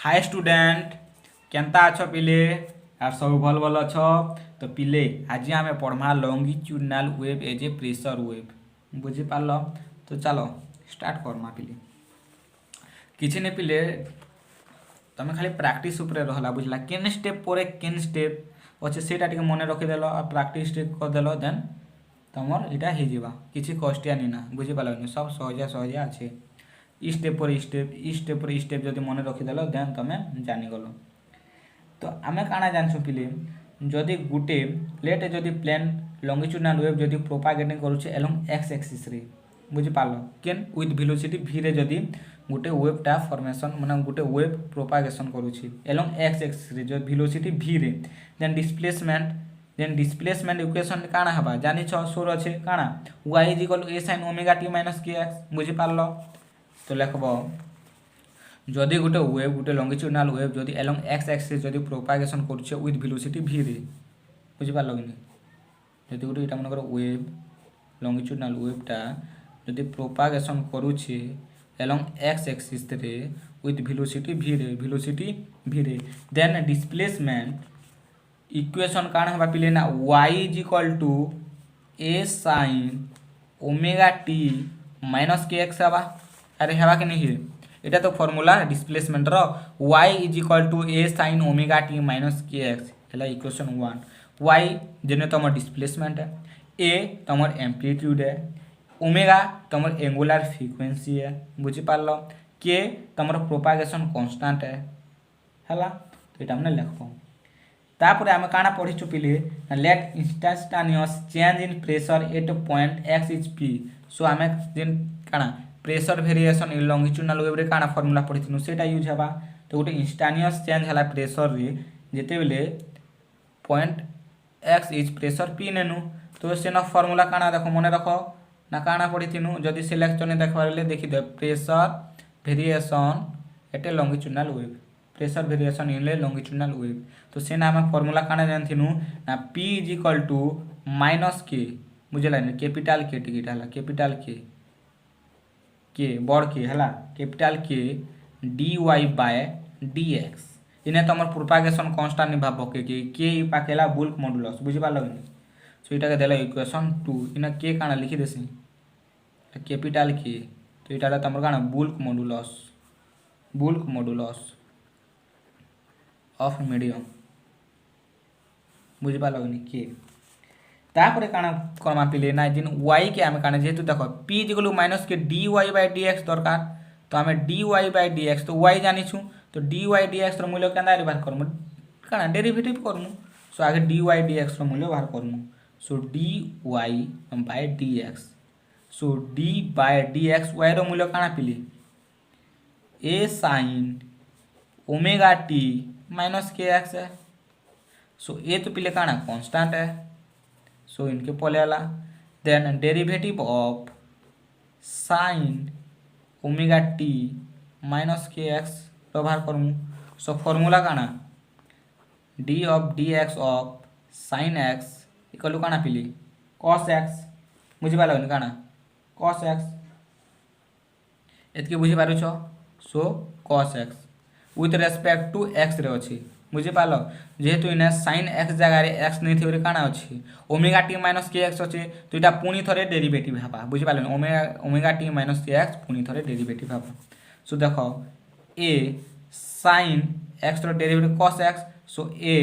Hi student केनता अछ पिले यार सब भल भल अछ। तो पिले आज आम पढ़मा longitudinal wave as a pressure wave बुझी पाल। तो चलो स्टार्ट करमा पिले किसी ने पिले तुम खाली प्रैक्टिस उपरे रहला बुझला केन स्टेप पर केन स्टेप अच्छे सेटा टिके मन रखिदेल और प्रैक्टिस करदेल देन तुमर यहाँ हो किसी कष्टिया नी ना बुझी पाल सब सहजिया सहजिया अच्छे स्टेप पर स्टेप पर स्टेप जब मन रखिदेल देन तुम जानीगल। तो आम काଣା जानछु पिले जदि गुटे लेट जदि प्लेन लॉन्गिट्यूडिनल वेव जदि प्रोपागेटिंग करुचे एलोंग एक्स एक्सिस रे बुझी पाल केन विथ वेलोसिटी v रे जदि गुटे वेवटा फॉर्मेशन माने गुटे वेव प्रोपागेशन करुची एलोंग एक्स एक्सिस रे जो वेलोसिटी v रे देन डिस्प्लेसमेंट इक्वेशन काଣା हबा जानि छ सोर अछि काଣା y a sin omega t - kx बुझी पाल। तो लिखब जदि गोटे वेव गोटे लॉन्गिट्यूडिनल वेव जदि एलोंग एक्स एक्सिस जदि प्रोपागेशन करुचे विथ वेलोसिटी v रे बुझी पाल कि जदि गोटे इटा मनकर वेव लॉन्गिट्यूडिनल वेवटा जदि प्रोपागेशन करुचे एलोंग एक्स एक्सिस रे विथ वेलोसिटी v रे देन डिस्प्लेसमेंट इक्वेशन काण हबा पिले ना y a sin omega t - kx हबा। अरे हवा कि नहीं एटा तो फॉर्मूला डिस्प्लेसमेंट रो y a sin omega t - kx हैला इक्वेशन 1। y जेने तमर डिस्प्लेसमेंट है, a तमर एम्पलीट्यूड है, ओमेगा तमर एंगुलर फ्रीक्वेंसी है बुझी पाल, k तमर प्रोपागेशन कांस्टेंट है हैला। तो एटा हमने लिखबो तापर आम काଣା पढ़िछु पिले let instantaneous change in pressure at point x is p। So आम जेन काଣା pressure variation in longitudinal wave रे काଣା फार्मूला पढ़िथिनु सेटा यूज हेबा। तो गोटे इंस्टेंटेनियस चेंज हला प्रेशर रे जेते बेले point x is pressure p नेनु तो सेना फार्मूला काଣା देखो मन रखो ना काଣା पढ़िथिनु जदि सिलेक्शन ने देखबार ले देखि दे pressure variation at a longitudinal wave pressure variation in longitudinal wave. तो सेना हम फार्मूला काଣା जानथिनु ना p - k बुझला ने कैपिटल के टिकट हला कैपिटल के बड़ के हला कैपिटल के dy/dx इने तो हमर प्रोपागेशन कांस्टेंट नि भाबो के पाकेला बुल्क मॉडुलस बुझि पालो नि। सो इटा के देला इक्वेशन 2 इने के काना लिखि देसी कैपिटल के तो इटा त हमर काना बुल्क मॉडुलस ऑफ मीडियम बुझि पालो नि के तापर काना करमा पिले ना जिन y के आमे काना जेतु देखो p - के dy/dx दरकार तो आमे dy/dx तो y जानि छु तो dy/dx रो मूल्य केना बाहर करमु काना डेरिवेटिव करमु। सो आगे dy/dx रो मूल्य बाहर करमु। सो dy/dx सो d/dx y रो मूल्य काना पिले a sin omega t - kx है। सो a तो पिले काना कांस्टेंट है सो इनके पलेला then derivative of sin omega t - kx व्यवहार करमु। सो फॉर्मूला काना d of dx of sin x equal काना पिली cos x बुझी पालो नि काना cos x एतके बुझी पारुछ। So cos x with respect to x रे अछि बुझी पालो जेहेतु इने sin x जगह रे x नै थिबरे काना अछि ओमेगा t - kx अछि तो इटा पुनी थरे डेरिवेटिव हबा बुझी पालो ओमेगा t - kx पुनी थरे डेरिवेटिव हबा। सो देखो a sin x रो derivative cos x so a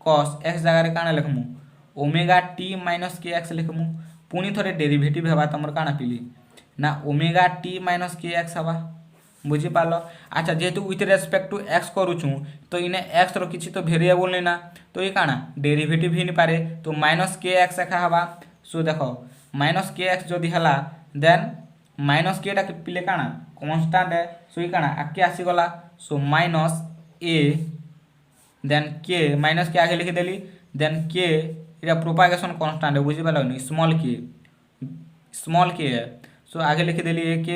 cos x जगह रे काना लिखमु ओमेगा t - kx लिखमु पुनी थरे डेरिवेटिव हबा तमर काना पिली ना ओमेगा t - kx हबा बुझी पालो। अच्छा जेहेतु विथ रेस्पेक्ट टू x करूछु तो इने x रो किछि तो वेरिएबल नै ना तो ये काना डेरिवेटिव ही नै पारे तो -kx एखा हबा। सो देखो -kx जदि हला देन -k टा पिले काना कांस्टेंट है सो ये काना आके आसी गला सो -a देन k -k आगे लिखि देली देन k इरा प्रोपागेशन कांस्टेंट है बुझी पालो नि स्मॉल k है। सो आगे लिखि देली a k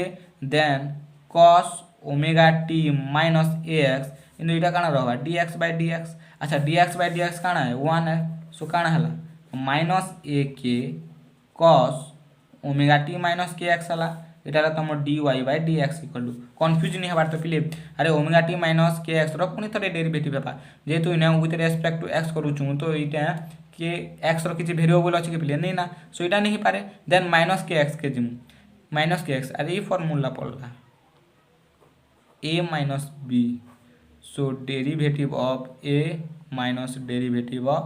then cos omega t - ax इन इटा काना रहबा dx/dx। अच्छा dx/dx काना है 1 है सो काना हला -ak cos omega t - kx हला এটা হল তোমার dy by dx equal to confuse नहीं হবার তো পিলে আরে ওমেগা টি মাইনস কে এক্স র পুনি থরে ডেরিভেটিভ হেবা যেহেতু ইনে উইথ রেসপেক্ট টু এক্স করুছু তো এইটা কে এক্স র কিছু ভেরিয়েবল আছে কি পিলে নেই না সো এটা नहीं পারে দেন মাইনস কে এক্স কে জিমু माइनस के एक्स अरे ये फॉर्मूला पड़ला a minus B so derivative of a minus derivative of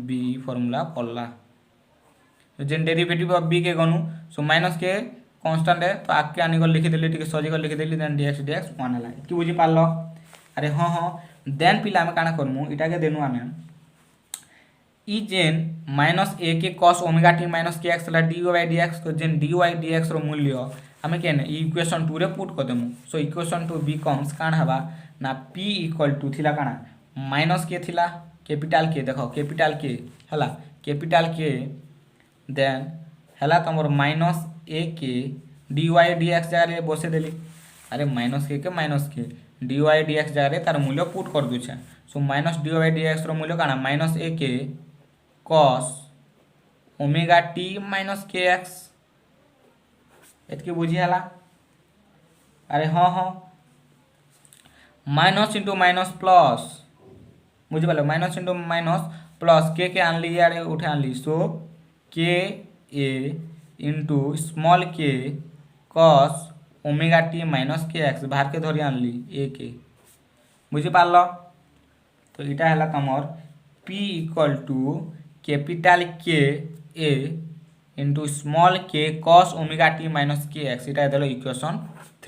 b formula पड़ला जेन डेरिवेटिव ऑफ b के गनु सो माइनस के कांस्टेंट है तो आगे आने को लिखि देली ठीक सजी को लिखि देली देन dx dx 1 हला कि बुझी पारलो अरे हाँ हाँ देन पिला आमे काना करमु इटा के देनु आमे ई जेन माइनस ए के कॉस ओमेगा टी माइनस के X D Y D X तो जेन डी वाई डी एक्स रो मूल्य आमे केने इक्वेशन 2 रे पुट कर देमु सो इक्वेशन 2 बिकम्स काना हबा ना p इक्वल टू थिला काना माइनस के थिला कैपिटल के देखो कैपिटल के हला कैपिटल के देन हला तमर माइनस ए के डी वाई डी एक्स जगह रे बसे देली अरे माइनस के माइनस के डी वाई डी एक्स जगह रे तार मूल्य पुट कर दुछे so minus d Y D x रो मूल्य काना माइनस ए के कॉस ओमेगा टी माइनस के एक्स एतके बुझियाला अरे हाँ हाँ माइनस इंटू माइनस प्लस बुझी पाल माइनस इंटू माइनस प्लस के आनली यार उठे आनली so k a into small k cos omega T minus के एक्स बाहर के धरी आनली ए के बुझी पाल तो इटा है तमर p इक्वल टू कैपिटल के a into small k cos omega T minus के एक्स इटा देलो इक्वेशन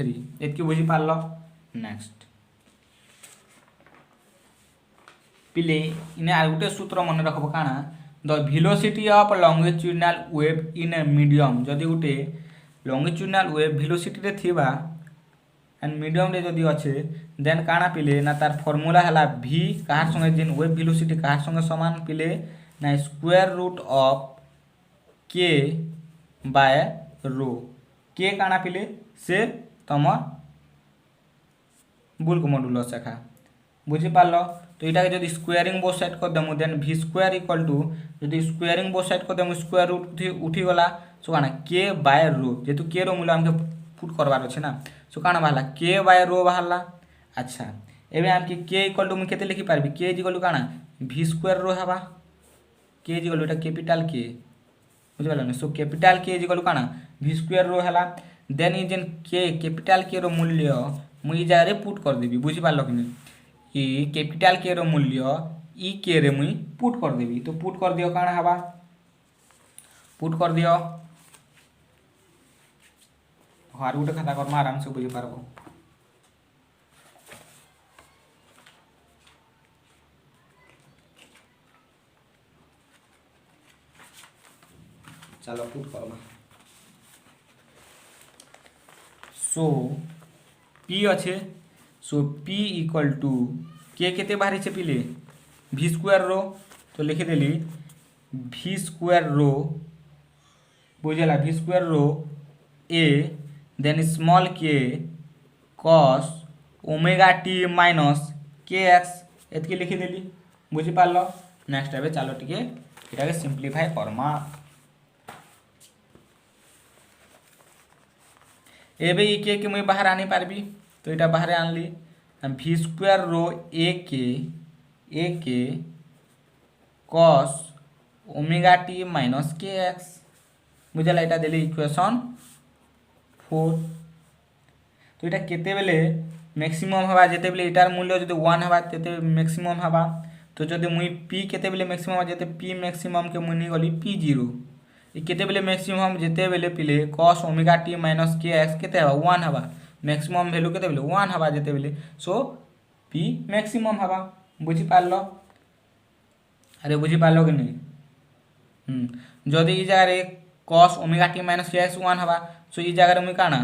3 एतकी बुझी पारलो नेक्स्ट पिले इने आ गुटे सूत्र मन रखबो काना the velocity of longitudinal wave in a medium जदी गुटे लॉन्गिट्यूडिनल वेव वेलोसिटी रे थिबा एंड मीडियम रे जदी अच्छे देन काना पिले ना तार फार्मूला हला v कार संगे जेन वेव वेलोसिटी कार संगे समान पिले ना स्क्वायर रूट ऑफ के बाय रो के काना पिले से तम बुल्क मॉडुलस एका बुझी पारलो तो इटा के जदी स्क्वायरिंग बोथ साइड कर देमु then v square equal to जदी स्क्वायरिंग बोथ साइड कर देमु स्क्वायर रूट उठी गला सो काना के बाय रो जेतु के रो मूल्य हमके पुट करबार अछि ना सो काना बाहला के बाय रो बाहला अच्छा एबे हमके के इक्वल टू मु केते लिखि पारबी के इक्वल टू काना v स्क्वायर रो हबा के इक्वल टू कैपिटल के बुझ पाला सो कैपिटल के इक्वल टू काना v स्क्वायर रो हला देन ई जेन के कैपिटल के रो मूल्य मु ई जारे पुट कर देबी बुझि पालो कि ई कैपिटल के रो मूल्य ई के रे मु पुट कर देबी तो पुट कर दियो काना हबा पुट कर दियो हार गुटे खाता कर आराम से बुझि पारबो चलो पुट करबा सो p अच्छे सो p इक्वल टू के केते बाहरी छे पिले v स्क्वायर रो तो लिखि देली v स्क्वायर रो बुझला v square rho a then small K cos omega T minus के एक्स एतके लिखि देली बुझि पारलो नेक्स्ट एबे चलो टिके एटा के सिंपलीफाई करमा एबे ई के मुई बाहर आनी पारबी तो इटा बाहर आनली v स्क्वायर रो a के cos ओमेगा टी माइनस के एक्स बुझला इटा देली इक्वेशन 4 तो इटा केते बेले मैक्सिमम हवा जेते बेले इटार मूल्य जदि 1 हवा तेते मैक्सिमम हवा तो जदि मुई p केते बेले मैक्सिमम हवा जेते p मैक्सिमम के मुई गली p0 ई केते बेले मैक्सिमम जेते बेले पिले cos ओमेगा टी माइनस के एक्स केते हवा 1 हवा मैक्सिमम वैल्यू केते बेले 1 हवा जेते बेले सो p मैक्सिमम हवा बुझी पारलो अरे बुझी पारलो कि नहीं जदि ई जगह रे cos ओमेगा टी माइनस के एक्स 1 हवा सो ई जगह रे मुई काना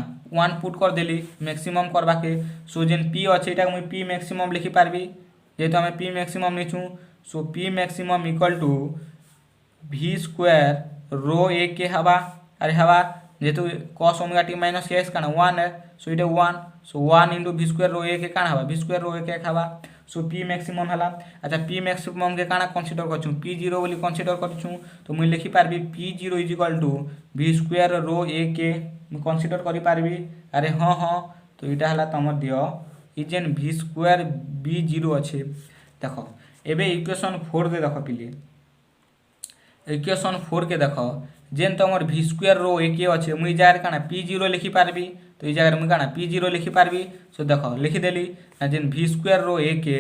1 पुट कर देली मैक्सिमम करबा के सो जेन p अछि एटा मुई p मैक्सिमम लिखि पारबी जेतो हमें p मैक्सिमम लिखू so p maximum equal to v square rho a K हवा अरे हवा जेतु cos ओमेगा टी माइनस के एक्स काना 1 है सो इटा 1 so 1 * v square rho a K काना हवा v square rho a K हवा सो पी मैक्सिमम है। अच्छा पी मैक्सिमम के काଣା कनसीडर करछुँ पी जीरो बोली कनसीडर करछुँ तो मुई लिखि पारबी P zero is equal to v square rho a k consider करि पारबी। अरे हाँ हाँ तो इटा हला तमर दियो इ जेन भि स्क्वायर बी जीरो अच्छे देख एबे इक्वेशन 4 दे देख पिले इक्वेशन 4 के देख जेन तमर भि स्क्वायर रो ए के अच्छे मुई जार काଣା पी जीरो लिखि पारबी तो इ जगह मुई काଣା पी जीरो लिखि पारबी। सो देख लिखिदेली जेन भि स्क्वायर रो ए के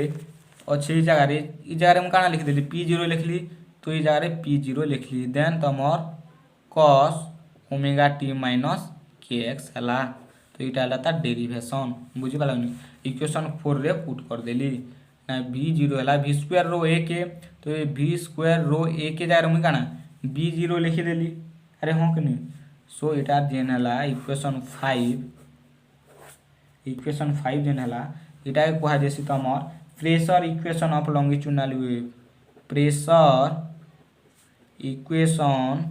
अच्छे इ जगह मुई काଣା लिखिदेली पी जीरो लिखली तो इ जगह पी जीरो लिखली देन तमर कॉस ओमेगा टी माइनस के एक्स है तो यहाँ है तार डेरिवेशन बुझीपारे इक्वेशन 4 रे पुट करदेली ना भि जीरो है भि स्क्वायर रो ए के तो ये भि स्क्वायर रो ए के जगह मुई काଣା बी जीरो लिखिदेली। अरे हाँ कि नहीं सो इटार जेन है इक्वेशन 5 जेन है इटा कह जैसी तमर pressure equation of longitudinal wave pressure equation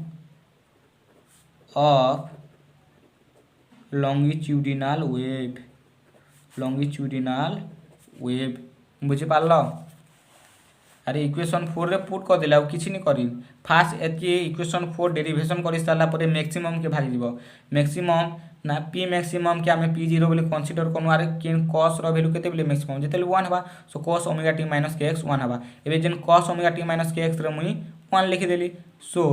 of longitudinal wave बुझीपार। अरे इक्वेशन 4 रे पुट कर देला किछि नहीं करी फास्ट एति इक्वेशन 4 डेरिवेशन कर सारा पर मैक्सिमम के भागी जीवो मैक्सिमम ना पी मैक्सिमम के आमे पी जीरो बोली कनसीडर करू आरे केन कॉस रो वैल्यू केते बोली मैक्सिमम जेते 1 हबा so cos omega T minus के एक्स 1 हबा एबे जेन कॉस ओमेगा टी माइनस के एक्स रे मुई 1 लिखि देली। So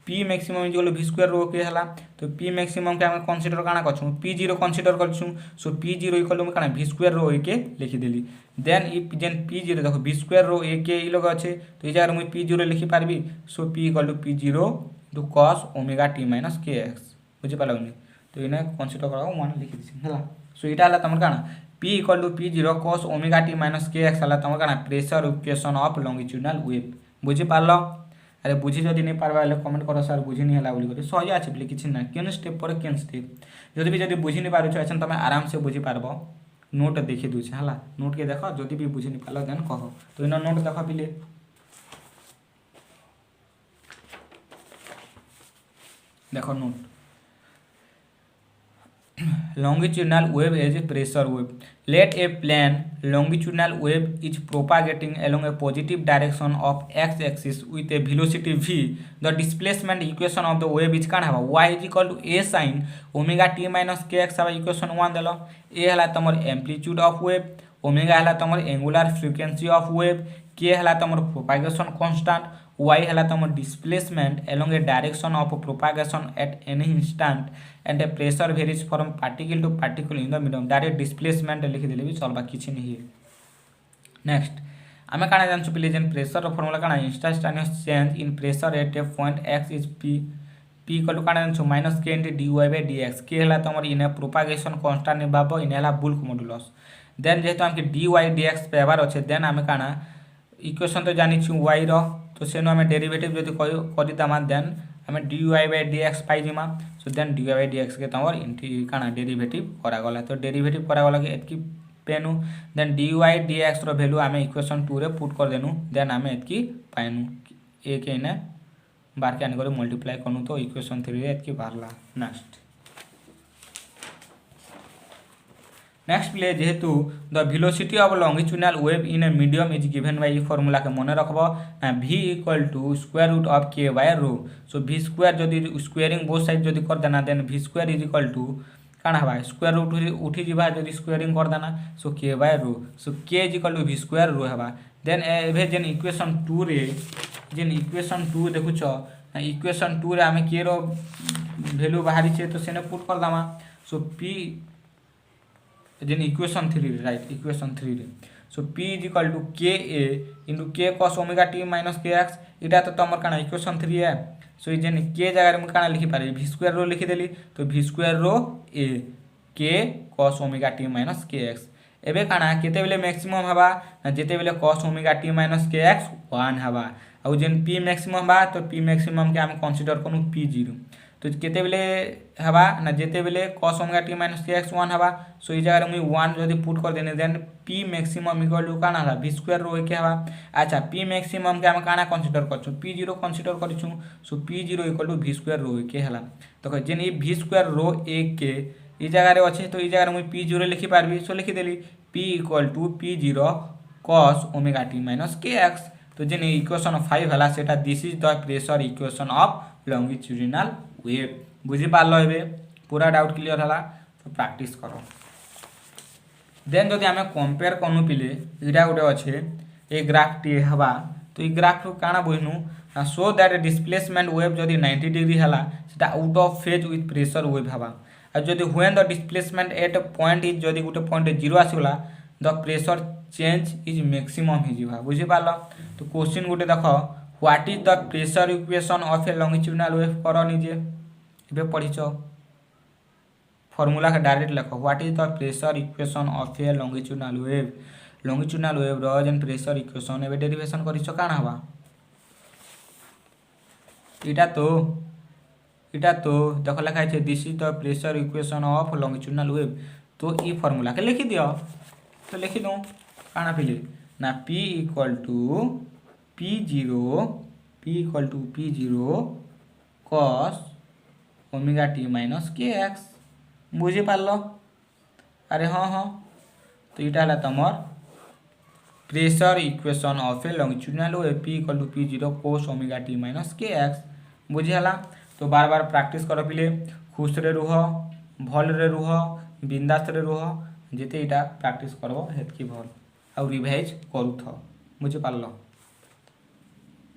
P maximum is v square rho k हला तो पी मैक्सिमम के आमे कनसीडर काना करछु पी जीरो कनसीडर करछु so P zero equal to काना भि स्क्वायर रो के लिखि देली देन इ जेन पी जीरो देखो भि स्क्वायर रो ए के इ लग अच्छे तो इ जगह मुई पी जीरो लिखि पारबी। So P equal to P zero to cos omega T minus के एक्स बुझी पारलनी तो इने कनसीडर करा 1 लिखि दिछि हला। सो इटा हला तमर काना P equal to P zero cos omega T minus के एक्स हला तमर काना pressure equation of longitudinal wave बुझी पारलो। अरे बुझी जदि नहीं पारबा कमेंट कर सर बुझी नहीं है बोली सहज अच्छे बोले किसी ना केन स्टेप पर केन स्टेप जदि भी जदि बुझी नहीं पारुछ अच्छा तुम आराम से बुझी पारब नोट देखी दूचे है नोट के देख जदि भी बुझी नहीं पार देन कह तो इन नोट देख पिले देख note longitudinal wave is a pressure wave. Let a plane longitudinal wave is propagating along a positive direction of x-axis with a velocity v. The displacement equation of the wave is kind of y is equal to a sin omega t minus kx हवा equation 1 देलो a हला तमर amplitude of wave omega हला तमर angular frequency of wave k हला तमर propagation constant y हला तमर displacement along a direction of propagation at any instant and a pressure varies from particle to particle in the medium direct displacement लिखि देले भी चलबा किछि नहीं। नेक्स्ट आमे काना जानछु पिले जेन प्रेशर फॉर्मूला काना instantaneous change in pressure at a point x is p p equal to काना जानछु माइनस k * dy/dx k हला तमर इने प्रोपागेशन कांस्टेंट निबाबो इने हला बुल्क मॉडुलस देन जेहेतु हमके dy/dx पेवर अछि देन आमे काना इक्वेशन तो जानि छु y रो तो सेनो आमे डेरिवेटिव जदि करि दमा देन आमे dy/dx पाइ जिमा सो देन dy/dx के तमर इनटी काना डेरिवेटिव करा गला तो डेरिवेटिव करा गला के एतकी पेनु देन dy/dx रो वैल्यू आमे इक्वेशन 2 रे पुट कर देनु देन आमे एतकी पाइनु a के ने बार के आने करे मल्टीप्लाई करनु तो इक्वेशन 3 रे एतकी बारला। नेक्स्ट प्ले जेहेतु the velocity of longitudinal wave in a medium is given by formula के मने रखबो ना v equal to square root of k by rho so v square जदि स्क्वायरिंग बोथ साइड जदि कर देना then v square is equal to काना हबा स्क्वायर रूट उठी जिबा जदि स्क्वायरिंग कर देना so k by rho so k is equal to v square rho हबा देन एभे जेन इक्वेशन 2 रे जेन इक्वेशन 2 देखुछ इक्वेशन 2 रे हमें k रो वैल्यू बाहरी छे तो सेने पुट कर दामा सो p जेन इक्वेशन 3 राइट इक्वेशन 3 रे so p is equal to ka into k cos omega t minus kx इटा तो तमर काना इक्वेशन 3 है सो ई जेन k जगह रे हम काना लिखि पारे v स्क्वायर रो लिखि देली तो v square rho a k cos omega t minus kx एबे काना केते बेले मैक्सिमम हबा जेते बेले cos omega t minus kx 1 हबा और जेन p मैक्सिमम बा तो p मैक्सिमम के हम कंसीडर करू p0 तो केते बेले हबा ना जेते बेले cos omega t minus kx 1 हबा सो ई जगह रे 1 जदि पुट कर देने then p maximum equal to काना हबा v स्क्वायर रो के हबा अच्छा p मैक्सिमम के हम काना कंसीडर करछु p0 कंसीडर करछु सो p0 equal to v square rho k हला तो जेन ई v स्क्वायर रो a के ई जगह रे अछि तो ई जगह रे p0 लिखि पारबी सो लिखि देली p equal to p0 cos omega T minus के एक्स। तो जेन इक्वेशन 5 हला सेटा this is the pressure equation of longitudinal wave. बुझी पारलो एबे पूरा डाउट क्लियर हला तो प्रैक्टिस करो। देन जदि आमे कंपेयर करनु पिले इटा गोटे अच्छे ए ग्राफ टी हवा तो ई ग्राफ को काना बुझनु सो दैट डिस्प्लेसमेंट वेव जदि 90 डिग्री हला सेटा out of phase with pressure wave हवा और जदि when the displacement at point is जदि गोटे पॉइंट 0 आसीला the pressure change is maximum हो जिवा। बुझी पारलो। तो क्वेश्चन गोटे देख what is the pressure equation of a longitudinal wave कर निजे एबे पढिछ फॉर्मूला के डायरेक्ट लिख what is the pressure equation of a longitudinal wave. Longitudinal wave row gen pressure equation एबे डेरिवेशन करिछ काना हवा इटा तो देख लिखा है this is the pressure equation of longitudinal wave. तो ई फॉर्मूला के लिखि दियो तो लिखि दो काना पिले ना P equal to P0 cos omega T minus के एक्स। बुझी पारलो। अरे हाँ तो इटा हला तमर pressure equation of a longitudinal wave P equal to P0 cos omega T minus के एक्स। बुझी हला। तो बार बार प्रैक्टिस कर पिले खुश रे रुह भल रे रुह बिंदास रे रुह जेते इटा प्रैक्टिस करबो हेतकी भल आ रिवाइज करूथ। बुझी पारलो।